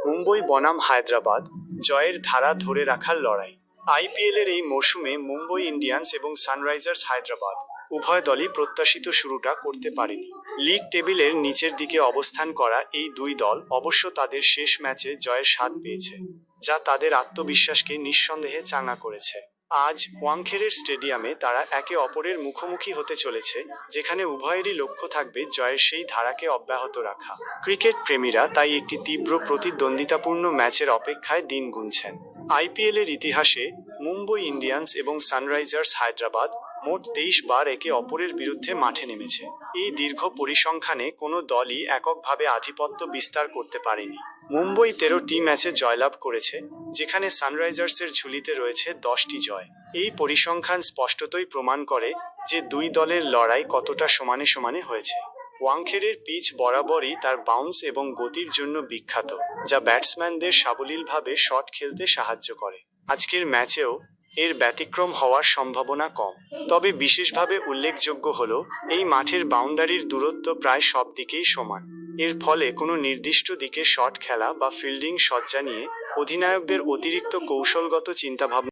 মুম্বই বনাম হায়দ্রাবাদ, জয়ের ধারা ধরে রাখার লড়াই। আইপিএলের এই মরশুমে মুম্বই ইন্ডিয়ান্স এবং সানরাইজার্স হায়দ্রাবাদ উভয় দলই প্রত্যাশিত শুরুটা করতে পারেনি। লিগ টেবিলের নিচের দিকে অবস্থান করা এই দুই দল অবশ্য তাদের শেষ ম্যাচে জয়ের স্বাদ পেয়েছে, যা তাদের আত্মবিশ্বাসকে নিঃসন্দেহে চাঙ্গা করেছে। আজ ওয়াংখেড়ের স্টেডিয়ামে তারা একে অপরের মুখোমুখি হতে চলেছে, যেখানে উভয়েরই লক্ষ্য থাকবে জয়ের সেই ধারাকে অব্যাহত রাখা। ক্রিকেট প্রেমীরা তাই একটি তীব্র প্রতিদ্বন্দ্বিতাপূর্ণ ম্যাচের অপেক্ষায় দিন গুনছেন। আইপিএলের ইতিহাসে মুম্বই ইন্ডিয়ান্স এবং সানরাইজার্স হায়দ্রাবাদ মোট 23 বার একে অপরের বিরুদ্ধে মাঠে নেমেছে। এই দীর্ঘ পরিসংখ্যানে কোনো দলই এককভাবে আধিপত্য বিস্তার করতে পারেনি। মুম্বই 13টি ম্যাচে জয়লাভ করেছে, যেখানে সানরাইজার্সের ঝুলিতে রয়েছে 10টি জয়। এই পরিসংখ্যান স্পষ্টতই প্রমাণ করে যে দুই দলের লড়াই কতটা সমানে সমানে হয়েছে। ওয়াংখেড়ের পিচ বরাবরই তার বাউন্স এবং গতির জন্য বিখ্যাত, যা ব্যাটসম্যানদের সাবলীলভাবে শট খেলতে সাহায্য করে। আজকের ম্যাচেও এর ব্যতিক্রম হওয়ার সম্ভাবনা কম। তবে বিশেষভাবে উল্লেখযোগ্য হলো এই মাঠের বাউন্ডারির দূরত্ব প্রায় সব দিকেই সমান। এর ফলে কোনো নির্দিষ্ট দিকে শট খেলা বা ফিল্ডিং সজ্জা নিয়ে অধিনায়কদের অতিরিক্ত কৌশলগত চিন্তাভাবনা